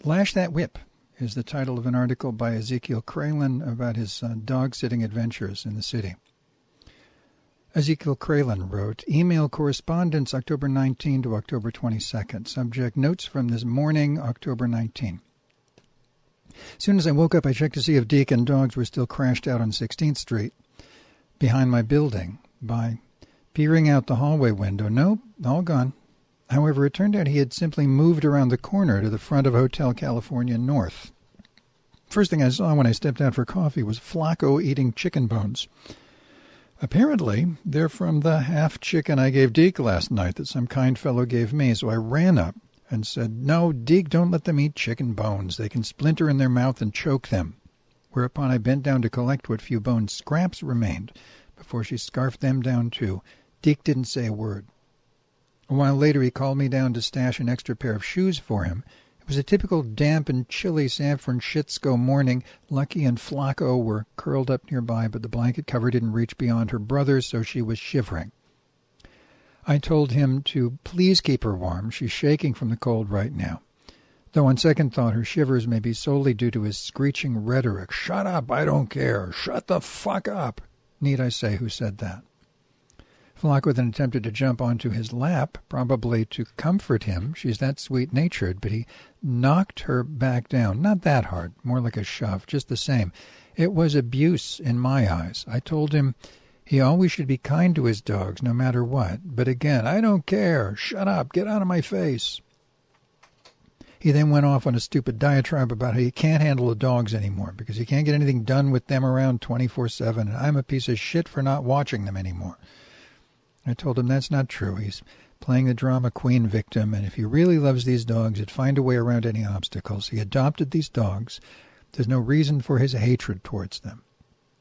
Lash That Whip is the title of an article by Ezekiel Kralin about his dog-sitting adventures in the city. Ezekiel Kralin wrote, Email correspondence October 19 to October 22nd. Subject, notes from this morning, October 19. As soon as I woke up, I checked to see if Deke and dogs were still crashed out on 16th Street, behind my building. By peering out the hallway window, nope, all gone. However, it turned out he had simply moved around the corner to the front of Hotel California North. First thing I saw when I stepped out for coffee was Flacco eating chicken bones. Apparently, they're from the half chicken I gave Deke last night that some kind fellow gave me, so I ran up and said, No, Deke, don't let them eat chicken bones. They can splinter in their mouth and choke them. Whereupon I bent down to collect what few bone scraps remained before she scarfed them down too. Deke didn't say a word. A while later he called me down to stash an extra pair of shoes for him. It was a typical damp and chilly San Francisco morning. Lucky and Flacco were curled up nearby, but the blanket cover didn't reach beyond her brother, so she was shivering. I told him to please keep her warm. She's shaking from the cold right now. Though on second thought her shivers may be solely due to his screeching rhetoric. Shut up, I don't care. Shut the fuck up. Need I say who said that? Flacco then attempted to jump onto his lap, probably to comfort him. She's that sweet-natured, but he knocked her back down. Not that hard, more like a shove, just the same. It was abuse in my eyes. I told him he always should be kind to his dogs, no matter what. But again, I don't care. Shut up. Get out of my face. He then went off on a stupid diatribe about how he can't handle the dogs anymore because he can't get anything done with them around 24/7, and I'm a piece of shit for not watching them anymore. I told him that's not true. He's playing the drama queen victim, and if he really loves these dogs, he'd find a way around any obstacles. He adopted these dogs. There's no reason for his hatred towards them.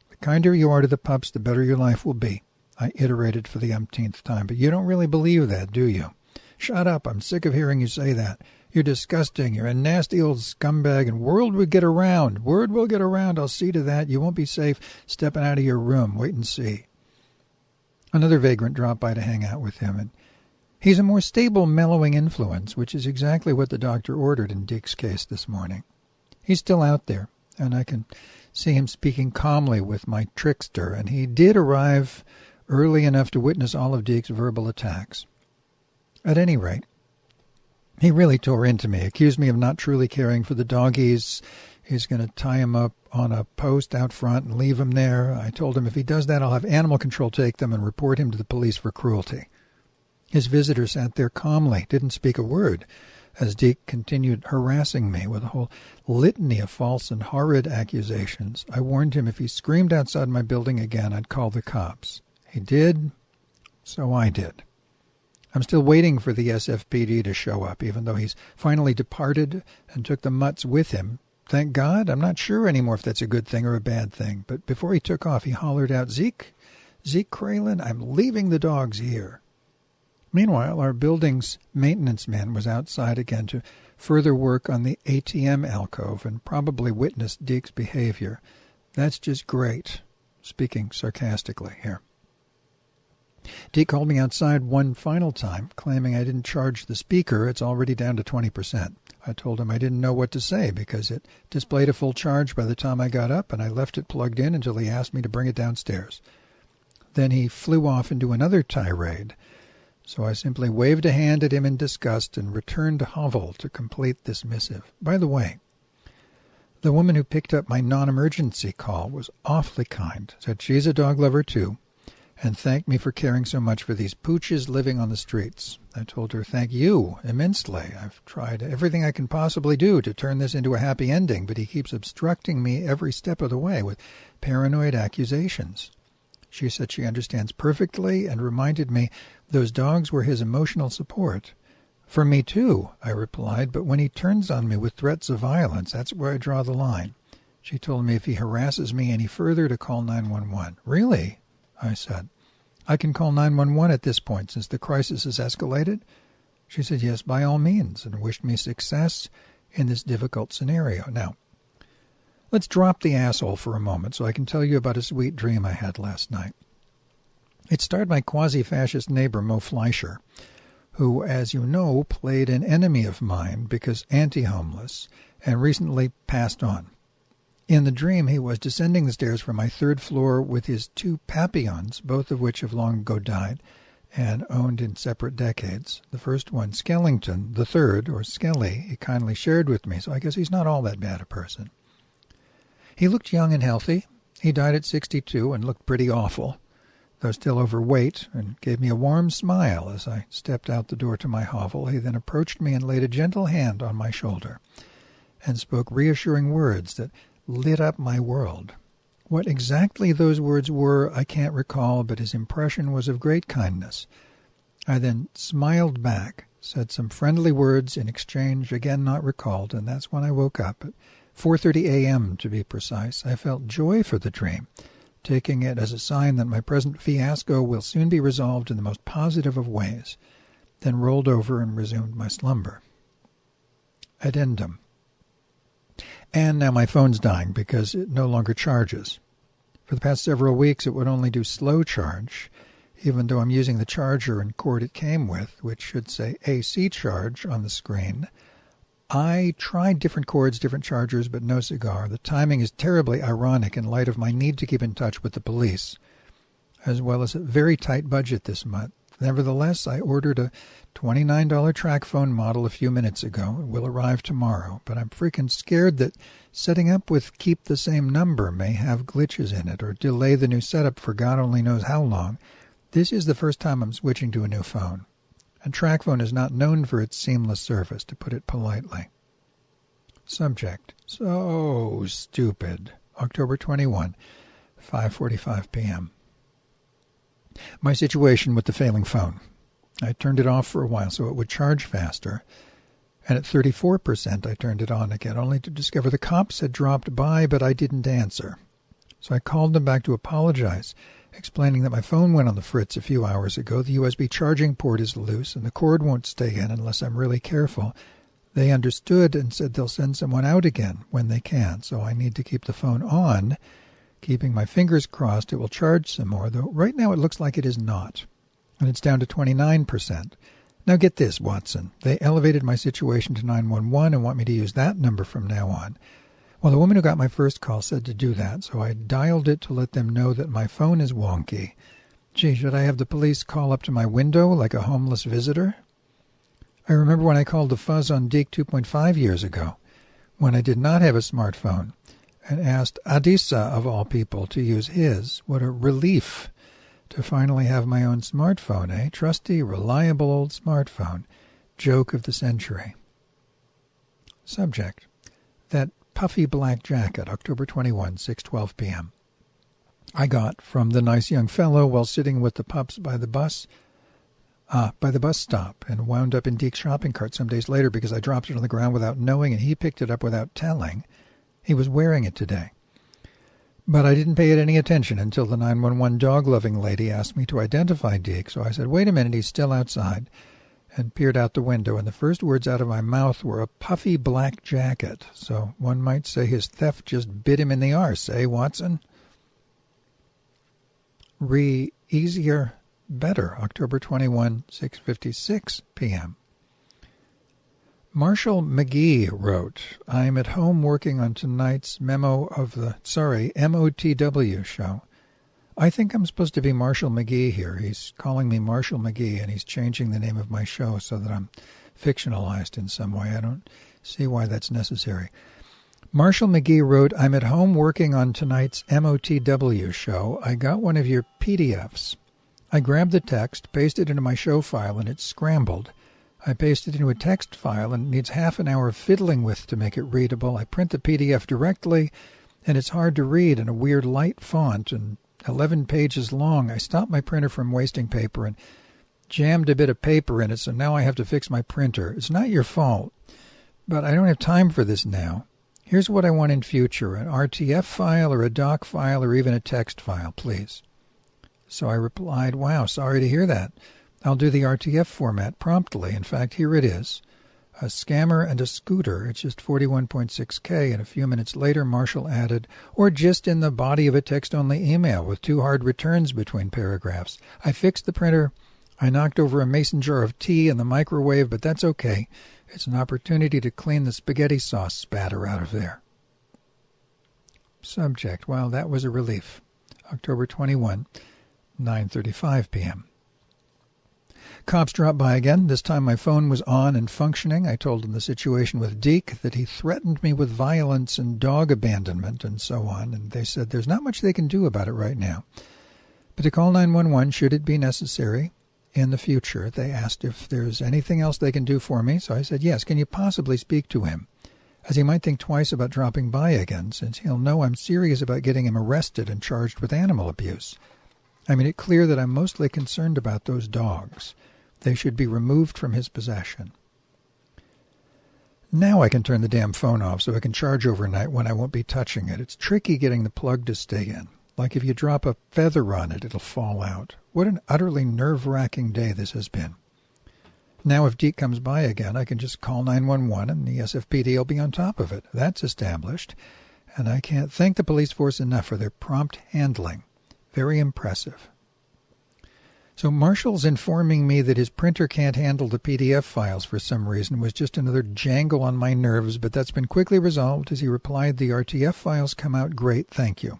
The kinder you are to the pups, the better your life will be. I iterated for the umpteenth time, but you don't really believe that, do you? Shut up. I'm sick of hearing you say that. You're disgusting. You're a nasty old scumbag, and word will get around. Word will get around. I'll see to that. You won't be safe stepping out of your room. Wait and see. Another vagrant dropped by to hang out with him, and he's a more stable, mellowing influence, which is exactly what the doctor ordered in Deke's case this morning. He's still out there, and I can see him speaking calmly with my trickster, and he did arrive early enough to witness all of Deke's verbal attacks. At any rate, he really tore into me, accused me of not truly caring for the doggies. He's going to tie him up on a post out front and leave him there. I told him if he does that, I'll have animal control take them and report him to the police for cruelty. His visitor sat there calmly, didn't speak a word, as Deke continued harassing me with a whole litany of false and horrid accusations. I warned him if he screamed outside my building again, I'd call the cops. He did, so I did. I'm still waiting for the SFPD to show up, even though he's finally departed and took the mutts with him. Thank God. I'm not sure anymore if that's a good thing or a bad thing. But before he took off, he hollered out, Zeke Kralin, I'm leaving the dogs here. Meanwhile, our building's maintenance man was outside again to further work on the ATM alcove and probably witnessed Deke's behavior. That's just great. Speaking sarcastically here. Deke called me outside one final time, claiming I didn't charge the speaker. It's already down to 20%. I told him I didn't know what to say because it displayed a full charge by the time I got up, and I left it plugged in until he asked me to bring it downstairs. Then he flew off into another tirade, so I simply waved a hand at him in disgust and returned to hovel to complete this missive. By the way, the woman who picked up my non-emergency call was awfully kind, said she's a dog lover too, and thanked me for caring so much for these pooches living on the streets. I told her, thank you immensely. I've tried everything I can possibly do to turn this into a happy ending, but he keeps obstructing me every step of the way with paranoid accusations. She said she understands perfectly and reminded me those dogs were his emotional support. For me too, I replied, but when he turns on me with threats of violence, that's where I draw the line. She told me if he harasses me any further to call 911. Really? I said. I can call 911 at this point since the crisis has escalated? She said yes, by all means, and wished me success in this difficult scenario. Now, let's drop the asshole for a moment so I can tell you about a sweet dream I had last night. It starred my quasi-fascist neighbor, Mo Fleischer, who, as you know, played an enemy of mine because anti-homeless and recently passed on. In the dream, he was descending the stairs from my third floor with his 2 Papillons, both of which have long ago died and owned in separate decades. The first one, Skellington, the third, or Skelly, he kindly shared with me, so I guess he's not all that bad a person. He looked young and healthy. He died at 62 and looked pretty awful, though still overweight, and gave me a warm smile as I stepped out the door to my hovel. He then approached me and laid a gentle hand on my shoulder and spoke reassuring words that lit up my world. What exactly those words were, I can't recall, but his impression was of great kindness. I then smiled back, said some friendly words in exchange, again not recalled, and that's when I woke up at 4:30 a.m. to be precise. I felt joy for the dream, taking it as a sign that my present fiasco will soon be resolved in the most positive of ways, then rolled over and resumed my slumber. Addendum. And now my phone's dying because it no longer charges. For the past several weeks, it would only do slow charge, even though I'm using the charger and cord it came with, which should say AC charge on the screen. I tried different cords, different chargers, but no cigar. The timing is terribly ironic in light of my need to keep in touch with the police, as well as a very tight budget this month. Nevertheless, I ordered a $29 track phone model a few minutes ago. It will arrive tomorrow, but I'm freaking scared that setting up with keep the same number may have glitches in it or delay the new setup for God only knows how long. This is the first time I'm switching to a new phone, and TracFone is not known for its seamless service, to put it politely. Subject. So stupid. October 21, 5:45 p.m. My situation with the failing phone. I turned it off for a while so it would charge faster, and at 34% I turned it on again, only to discover the cops had dropped by, but I didn't answer. So I called them back to apologize, explaining that my phone went on the fritz a few hours ago. The USB charging port is loose, and the cord won't stay in unless I'm really careful. They understood and said they'll send someone out again when they can, so I need to keep the phone on, keeping my fingers crossed it will charge some more, though right now it looks like it is not, and it's down to 29%. Now get this, Watson. They elevated my situation to 911 and want me to use that number from now on. Well, the woman who got my first call said to do that, so I dialed it to let them know that my phone is wonky. Gee, should I have the police call up to my window like a homeless visitor? I remember when I called the fuzz on Deke 2.5 years ago, when I did not have a smartphone, and asked Adisa, of all people, to use his. What a relief to finally have my own smartphone, eh? Trusty, reliable old smartphone. Joke of the century. Subject. That puffy black jacket, October 21, 6:12 p.m. I got from the nice young fellow while sitting with the pups by the bus stop, and wound up in Deke's shopping cart some days later because I dropped it on the ground without knowing, and he picked it up without telling. He was wearing it today. But I didn't pay it any attention until the 911 dog-loving lady asked me to identify Deke, so I said, wait a minute, he's still outside, and peered out the window, and the first words out of my mouth were a puffy black jacket. So one might say his theft just bit him in the arse, eh, Watson? Easier, better, October 21, 6:56 p.m. Marshall McGee wrote, I'm at home working on tonight's MOTW show. I think I'm supposed to be Marshall McGee here. He's calling me Marshall McGee, and he's changing the name of my show so that I'm fictionalized in some way. I don't see why that's necessary. Marshall McGee wrote, I'm at home working on tonight's MOTW show. I got one of your PDFs. I grabbed the text, pasted it into my show file, and it's scrambled. I paste it into a text file, and it needs half an hour of fiddling with to make it readable. I print the PDF directly, and it's hard to read in a weird light font and 11 pages long. I stopped my printer from wasting paper and jammed a bit of paper in it, so now I have to fix my printer. It's not your fault, but I don't have time for this now. Here's what I want in future, an RTF file or a doc file or even a text file, please. So I replied, wow, sorry to hear that. I'll do the RTF format promptly. In fact, here it is. A scammer and a scooter. It's just 41.6K. And a few minutes later, Marshall added, or just in the body of a text-only email with 2 hard returns between paragraphs. I fixed the printer I knocked over a mason jar of tea in the microwave, but that's okay. It's an opportunity to clean the spaghetti sauce spatter out of there. Subject. Well, that was a relief. October 21, 9:35 p.m. Cops dropped by again. This time my phone was on and functioning. I told them the situation with Deke, that he threatened me with violence and dog abandonment and so on, and they said there's not much they can do about it right now. But to call 911 should it be necessary in the future. They asked if there's anything else they can do for me, so I said yes. Can you possibly speak to him, as he might think twice about dropping by again, since he'll know I'm serious about getting him arrested and charged with animal abuse. I made it clear that I'm mostly concerned about those dogs. They should be removed from his possession. Now I can turn the damn phone off so I can charge overnight when I won't be touching it. It's tricky getting the plug to stay in. Like if you drop a feather on it, it'll fall out. What an utterly nerve-wracking day this has been. Now if Deke comes by again, I can just call 911 and the SFPD will be on top of it. That's established. And I can't thank the police force enough for their prompt handling. Very impressive. So Marshall's informing me that his printer can't handle the PDF files for some reason was just another jangle on my nerves, but that's been quickly resolved as he replied, the RTF files come out great, thank you.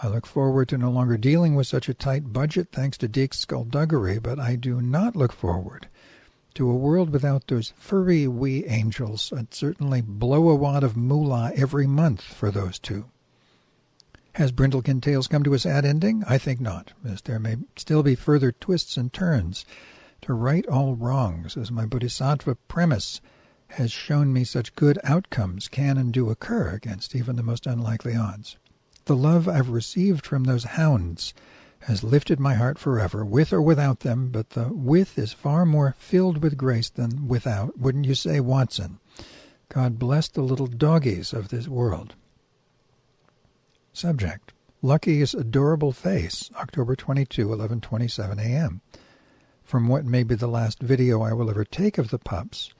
I look forward to no longer dealing with such a tight budget thanks to Deke's skullduggery, but I do not look forward to a world without those furry wee angels. I'd certainly blow a wad of moolah every month for those two. Has Brindlekin Tales come to a sad ending? I think not, as there may still be further twists and turns to right all wrongs, as my bodhisattva premise has shown me such good outcomes can and do occur against even the most unlikely odds. The love I've received from those hounds has lifted my heart forever, with or without them, but the with is far more filled with grace than without, wouldn't you say, Watson? God bless the little doggies of this world. Subject. Lucky's adorable face, October 22, 11:27 a.m. From what may be the last video I will ever take of the pups,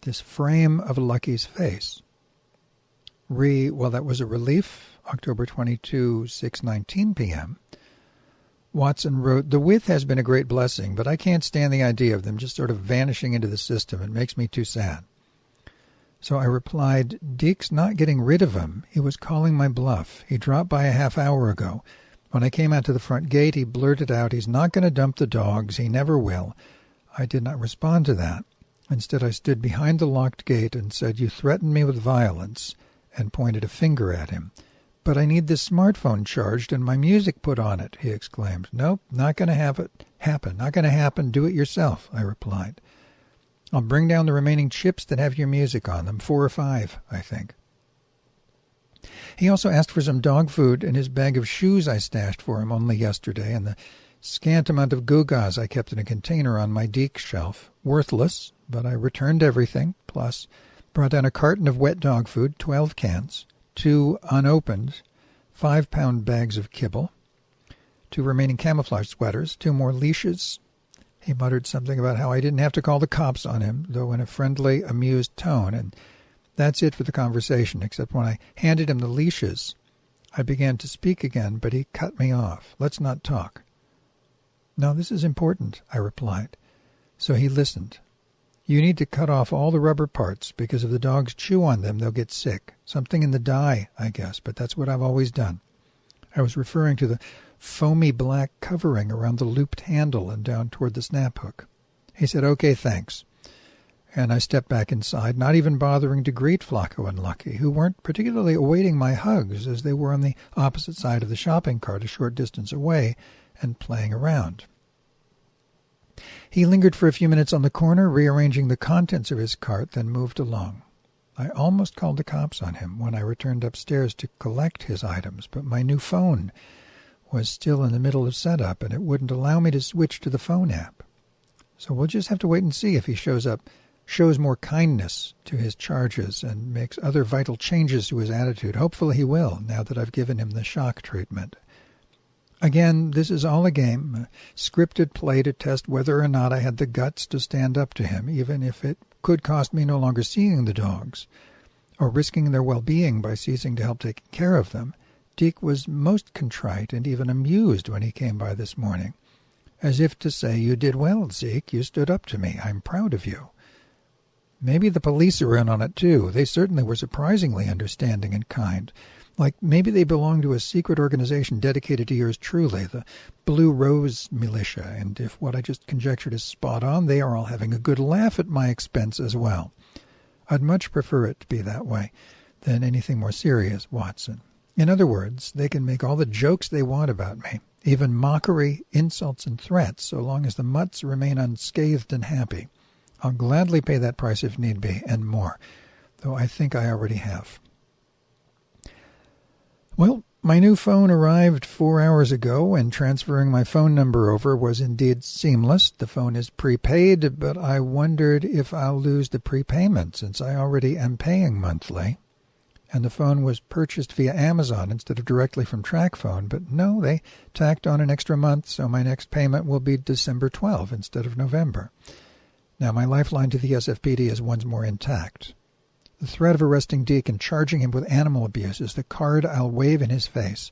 this frame of Lucky's face. Well, that was a relief, October 22, 6:19 p.m. Watson wrote, the width has been a great blessing, but I can't stand the idea of them just sort of vanishing into the system. It makes me too sad. So I replied, Deke's not getting rid of him. He was calling my bluff. He dropped by a half hour ago. When I came out to the front gate, he blurted out, he's not going to dump the dogs. He never will. I did not respond to that. Instead, I stood behind the locked gate and said, you threatened me with violence, and pointed a finger at him. But I need this smartphone charged and my music put on it, he exclaimed. Nope, not going to have it happen. Not going to happen. Do it yourself, I replied. I'll bring down the remaining chips that have your music on them, 4 or 5, I think. He also asked for some dog food and his bag of shoes I stashed for him only yesterday, and the scant amount of Gugas I kept in a container on my Deke shelf. Worthless, but I returned everything, plus brought down a carton of wet dog food, 12 cans, 2 unopened 5-pound bags of kibble, 2 remaining camouflage sweaters, 2 more leashes. He muttered something about how I didn't have to call the cops on him, though in a friendly, amused tone, and that's it for the conversation, except when I handed him the leashes, I began to speak again, but he cut me off. Let's not talk. No, this is important, I replied. So he listened. You need to cut off all the rubber parts, because if the dogs chew on them, they'll get sick. Something in the dye, I guess, but that's what I've always done. I was referring to the foamy black covering around the looped handle and down toward the snap hook. He said, okay, thanks. And I stepped back inside, not even bothering to greet Flacco and Lucky, who weren't particularly awaiting my hugs, as they were on the opposite side of the shopping cart a short distance away and playing around. He lingered for a few minutes on the corner, rearranging the contents of his cart, then moved along. I almost called the cops on him when I returned upstairs to collect his items, but my new phone was still in the middle of setup, and it wouldn't allow me to switch to the phone app. So we'll just have to wait and see if he shows more kindness to his charges and makes other vital changes to his attitude. Hopefully he will, now that I've given him the shock treatment. Again, this is all a game, a scripted play to test whether or not I had the guts to stand up to him, even if it could cost me no longer seeing the dogs, or risking their well-being by ceasing to help take care of them. Deke was most contrite and even amused when he came by this morning, as if to say, "You did well, Zeke. You stood up to me. I'm proud of you." Maybe the police are in on it, too. They certainly were surprisingly understanding and kind. Like maybe they belong to a secret organization dedicated to yours truly, the Blue Rose Militia, and if what I just conjectured is spot on, they are all having a good laugh at my expense as well. I'd much prefer it to be that way than anything more serious, Watson. In other words, they can make all the jokes they want about me, even mockery, insults, and threats, so long as the mutts remain unscathed and happy. I'll gladly pay that price if need be, and more, though I think I already have. Well, my new phone arrived 4 hours ago, and transferring my phone number over was indeed seamless. The phone is prepaid, but I wondered if I'll lose the prepayment, since I already am paying monthly. And the phone was purchased via Amazon instead of directly from TrackPhone, but no, they tacked on an extra month, so my next payment will be December 12 instead of November. Now, my lifeline to the SFPD is once more intact. The threat of arresting Deke and charging him with animal abuse is the card I'll wave in his face.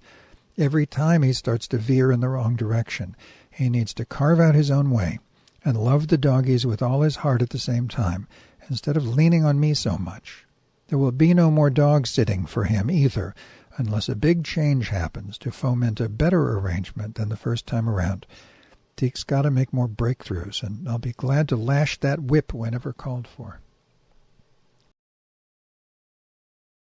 Every time he starts to veer in the wrong direction, he needs to carve out his own way and love the doggies with all his heart at the same time, instead of leaning on me so much. There will be no more dog-sitting for him either, unless a big change happens to foment a better arrangement than the first time around. Deke's got to make more breakthroughs, and I'll be glad to lash that whip whenever called for.